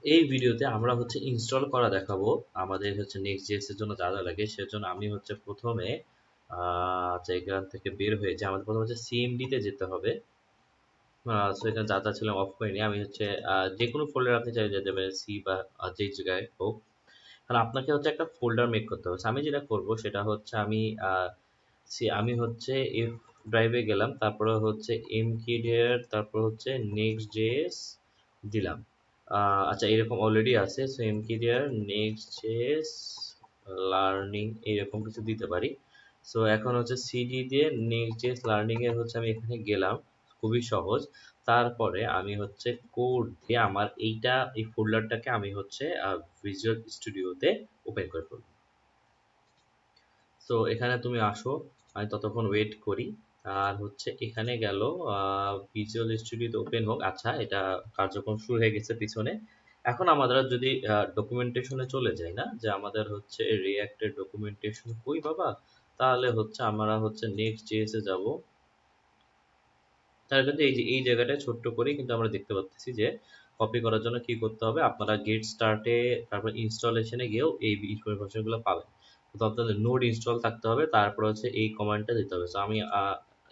এই ভিডিওতে আমরা হচ্ছে ইনস্টল করা দেখাবো আমাদের হচ্ছে Next.js এর জন্য যা যা লাগে সেজন্য আমি হচ্ছে প্রথমে এখান থেকে বের হয়ে যে আমাদের প্রথমে হচ্ছে সিএমডি তে যেতে হবে। সো এখানে যা যা ছিল অফ করে নিয়ে আমি হচ্ছে যে কোনো ফোল্ডার আপনি চাইলে যেতে পারেন সি বা যে জায়গায় হোক, কারণ আপনাকে হচ্ছে একটা ফোল্ডার মেক করতে হবে। So আমি যেটা করব সেটা হচ্ছে আমি হচ্ছে এফ ড্রাইভে গেলাম, তারপরে হচ্ছে mkdir, তারপর হচ্ছে Next.js দিলাম। আচ্ছা এরকম অলরেডি আছে, সো mkdir Next.js লার্নিং এরকম কিছু দিতে পারি। সো এখন হচ্ছে সিডি দিয়ে Next.js লার্নিং এ হচ্ছে আমি এখানে গেলাম, খুবই সহজ। তারপরে আমি হচ্ছে কোড দিয়ে আমার এই ফোল্ডারটাকে আমি হচ্ছে ভিজুয়াল স্টুডিওতে ওপেন করে ফেলবো। সো এখানে তুমি আসো, আমি ততক্ষণ ওয়েট করি। আর হচ্ছে এখানে গেল ভিজুয়াল স্টুডিওতে ওপেন হোক। আচ্ছা এটা কার্যক্রম শুরু হয়ে গেছে পিছনে। এখন আমাদের যদি ডকুমেন্টেশনে চলে যাই, না যে আমাদের হচ্ছে রিঅ্যাক্টের ডকুমেন্টেশন কই বাবা, তাহলে হচ্ছে আমরা হচ্ছে Next.js এ যাব। তার কিন্তু এই যে এই জায়গাটায় ছোট্ট করে কিন্তু আমরা দেখতে পাচ্ছি যে কপি করার জন্য কি করতে হবে, আপনারা গেট স্টার্টে তারপর ইনস্টলেশনে গিয়েও এই ইনফরমেশনগুলো পাবেন। তো আপনাদের নোড ইনস্টল থাকতে হবে, তারপর হচ্ছে এই কমান্ডটা দিতে হবে। তো আমি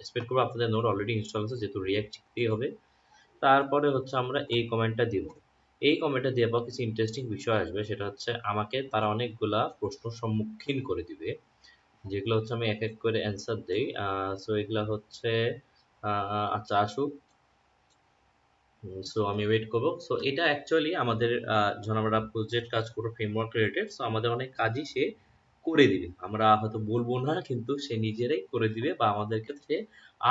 এক্সপেক্ট করবো আপনাদের নোড অলরেডি ইনস্টল আছে, যেহেতু রিঅ্যাক্ট শিখতেই হবে। তারপরে হচ্ছে আমরা এই কমেন্টটা দিব। এই কমেন্টটা দেওয়ার পর কিছু ইন্টারেস্টিং বিষয় আসবে, সেটা হচ্ছে আমাকে তারা অনেকগুলা প্রশ্ন সম্মুখীন করে দিবে, যেগুলো হচ্ছে আমি এক এক করে অ্যান্সার দেই। সো এগুলা হচ্ছে আচ্ছা আসুক। সো আমি ওয়েট করবো। সো এটা অ্যাকচুয়ালি আমাদের যখন আমরা প্রজেক্ট কাজ করবো ফ্রেমওয়ার্ক রিলেটেড, সো আমাদের অনেক কাজই সে করে দিবে, আমরা হয়তো বলবো না কিন্তু সে নিজেরাই করে দিবে, বা আমাদেরকে সে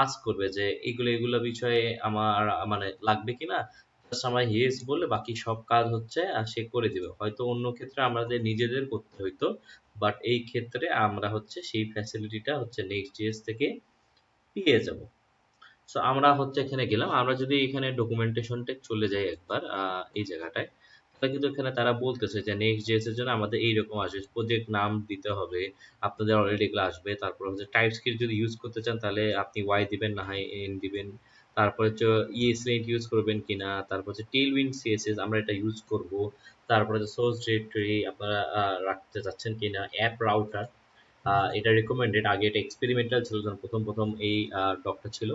আস্ক করবে যে এগুলো এগুলো বিষয়ে আমার মানে লাগবে কিনা, জাস্ট আমরা ইয়েস বললে বাকি সব কাজ হচ্ছে সে করে দিবে। হয়তো অন্য ক্ষেত্রে আমাদের নিজেদের করতে হইতো, বাট এই ক্ষেত্রে আমরা হচ্ছে সেই ফ্যাসিলিটিটা হচ্ছে Next.js থেকে পেয়ে যাব। সো আমরা হচ্ছে এখানে গেলাম, আমরা যদি এখানে ডকুমেন্টেশনটা চলে যাই একবার এই জায়গাটায়, তাহলে কিন্তু এখানে তারা বলতেছে যে Next.js এর জন্য আমাদের এইরকম আসবে, প্রজেক্ট নাম দিতে হবে, আপনাদের অলরেডি এগুলো আসবে। তারপর হচ্ছে টাইপস্ক্রিপ্ট যদি ইউজ করতে চান তাহলে আপনি ওয়াই দিবেন, না হয় এন দিবেন। তারপর হচ্ছে ESLint ইউজ করবেন কিনা, তারপর হচ্ছে টেইলউইন্ড সিএসএস আমরা এটা ইউজ করব। তারপর হচ্ছে সোর্স ডিরেক্টরি আপনারা রাখতে চাচ্ছেন কিনা, অ্যাপ রাউটার এটা রিকমেন্ডেড, আগে এটা এক্সপেরিমেন্টাল ছিল যখন প্রথম প্রথম এই ডকটা ছিল।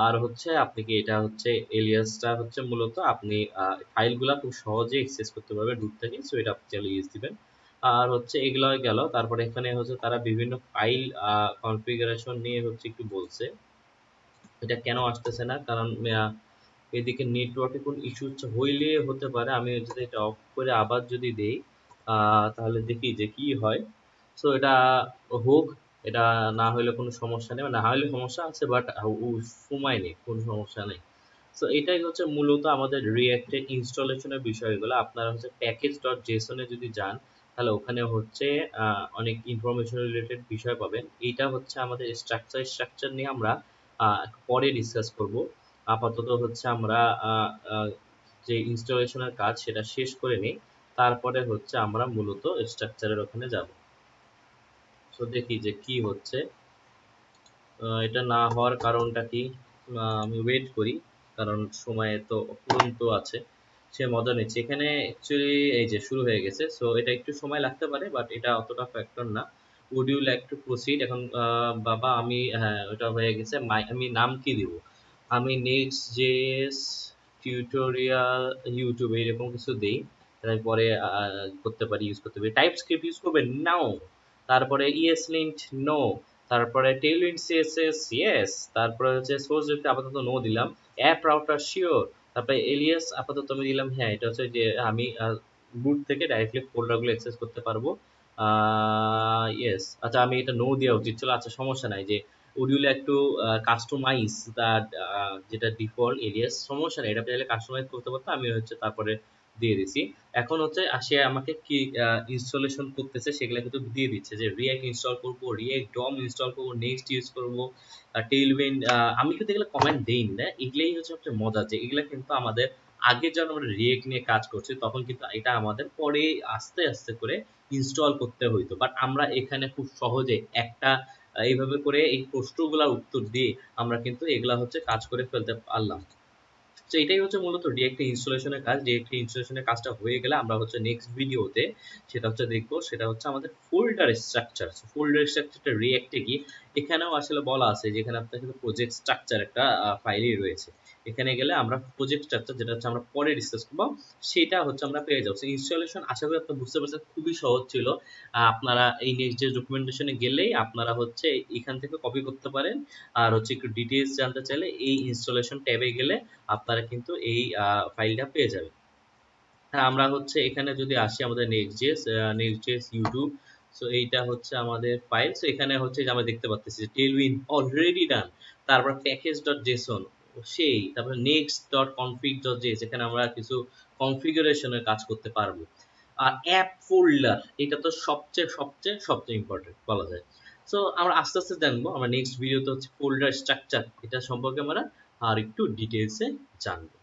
আর হচ্ছে আপনি কি এটা হচ্ছে এলিয়াসটা হচ্ছে মূলত আপনি ফাইলগুলা খুব সহজে অ্যাক্সেস করতে পারবেন দূর থেকে, সো এটা আপনি চাইলে ইউজ দিবেন। আর হচ্ছে এগুলো গেল, তারপরে এখানে হচ্ছে তারা বিভিন্ন ফাইল কনফিগারেশন নিয়ে হচ্ছে একটু বলছে। এটা কেন আসতেছে না, কারণ এদিকে নেটওয়ার্কে কোন ইস্যু হইলে হতে পারে। আমি যদি এটা অফ করে আবার যদি দেই তাহলে দেখি যে কি হয়। সো এটা হোক, এটা না হইলে কোনো সমস্যা নেই, না হইলে সমস্যা আছে, বাট সময় নেই, কোনো সমস্যা নেই। সো এটাই হচ্ছে মূলত আমাদের রিঅ্যাক্টের ইনস্টলেশনের বিষয়গুলো। আপনারা হচ্ছে প্যাকেজ ডট জেসনে যদি যান, তাহলে ওখানে হচ্ছে অনেক ইনফরমেশন রিলেটেড বিষয় পাবেন। এইটা হচ্ছে আমাদের স্ট্রাকচার নিয়ে আমরা পরে ডিসকাস করব। আপাতত হচ্ছে আমরা যে ইনস্টলেশনের কাজ সেটা শেষ করে নিই, তারপরে হচ্ছে আমরা মূলত স্ট্রাকচারের ওখানে যাব। সো দেখি যে কি হচ্ছে। এটা না হওয়ার কারণটা কি, আমি ওয়েট করি, কারণ সময় তো অফুরন্ত আছে, সে মজা নিচ্ছে। এখানে অ্যাকচুয়ালি এই যে শুরু হয়ে গেছে, সো এটা একটু সময় লাগতে পারে, বাট এটা অতটা ফ্যাক্টর না। Would you like to proceed? এখন বাবা আমি হ্যাঁ ওটা হয়ে গেছে। আমি নাম কি দিব? আমি Next.js টিউটোরিয়াল ইউটিউব এরকম কিছু দেই, তারপরে করতে পারি, ইউজ করতে পারি। টাইপ স্ক্রিপ্ট ইউজ করবেন নাও, তারপরে ESLint নো, তারপরে টেইলউইন্ড সিএসএস ইয়েস, তারপরে হচ্ছে সোর্স ডিরেক্টরি আপাতত নো দিলাম, অ্যাপ রাউটার শিওর, তারপরে এলিয়াস আপাতত আমি দিলাম হ্যাঁ। এটা হচ্ছে যে আমি বুট থেকে ডাইরেক্টলি ফোল্ডারগুলো অ্যাক্সেস করতে পারবো। ইয়েস, আচ্ছা আমি এটা নো দেওয়া উচিত ছিল, আচ্ছা সমস্যা নাই। যে would you like to customise that, যেটা ডিফল্ট এলিয়াস, সমস্যা নেই, এটা চাইলে কাস্টমাইজ করতে পারতো, আমি হচ্ছে তারপরে দিয়ে দিছি। এখন হচ্ছে সে আমাকে কি ইনস্টলেশন করতেছে সেগুলো কিন্তু দিয়ে দিচ্ছে, যে রিয়াক্ট ইনস্টল করবো, রিয়াক্ট ডম ইনস্টল করবো, নেক্সট ইউজ করবো, টেইলউইন্ড। আমি কিন্তু এগুলো কমেন্ট দেই না, এগুলাই হচ্ছে সবচেয়ে মজা, যে এগুলো কিন্তু আমাদের আগে যখন আমরা রিয়েক্ট নিয়ে কাজ করছি তখন কিন্তু এটা আমাদের পরে আস্তে আস্তে করে ইনস্টল করতে হইতো, বাট আমরা এখানে খুব সহজে একটা এইভাবে করে এই প্রশ্নগুলোর উত্তর দিয়ে আমরা কিন্তু এগুলা হচ্ছে কাজ করে ফেলতে পারলাম। তো এটাই হচ্ছে মূলত ডিরেক্ট ইনস্টলেশনের কাজ। ডিরেক্ট ইনস্টলেশনের কাজটা হয়ে গেলে আমরা হচ্ছে নেক্সট ভিডিওতে সেটা হচ্ছে দেখবো, সেটা হচ্ছে আমাদের ফোল্ডার স্ট্রাকচার। ফোল্ডার স্ট্রাকচারটা রিয়েক্টে কি, এখানেও আসলে বলা আছে যে এখানে আপনার কিন্তু প্রজেক্ট স্ট্রাকচার একটা ফাইলই রয়েছে। এখানে গেলে আমরা প্রজেক্ট স্ট্রাকচার, যেটা হচ্ছে আমরা পরে ডিসকাস করবো, সেটা হচ্ছে আমরা পেয়ে যাবো। ইনস্টলেশন আশা করি আপনারা বুঝতে পারছেন, খুবই সহজ ছিল। আপনারা এই নেক্সট যে ডকুমেন্টেশনে গেলেই আপনারা হচ্ছে এখান থেকে কপি করতে পারেন। আর হচ্ছে একটু ডিটেলস জানতে চাইলে এই ইনস্টলেশন ট্যাবে গেলে আপনারা কিন্তু এই ফাইলটা পেয়ে যাবেন। হ্যাঁ, আমরা হচ্ছে এখানে যদি আসি আমাদের নেক্সট জেএস ইউটিউব, সো এইটা হচ্ছে আমাদের ফাইল। সো এখানে হচ্ছে যে আমরা দেখতে পাচ্ছি যে টেলউইন অলরেডি ডান, তারপর প্যাকেজ ডট জেসন সেই, তারপর next dot config dot JS, এখানে আমরা কিছু কনফিগারেশনের কাজ করতে পারবো। আর অ্যাপ ফোল্ডার, এটা তো সবচেয়ে সবচেয়ে সবচেয়ে ইম্পর্টেন্ট বলা যায়। সো আমরা আস্তে আস্তে জানবো, আমরা নেক্সট ভিডিওতে হচ্ছে ফোল্ডার স্ট্রাকচার এটা সম্পর্কে আমরা আর একটু ডিটেলসে জানবো।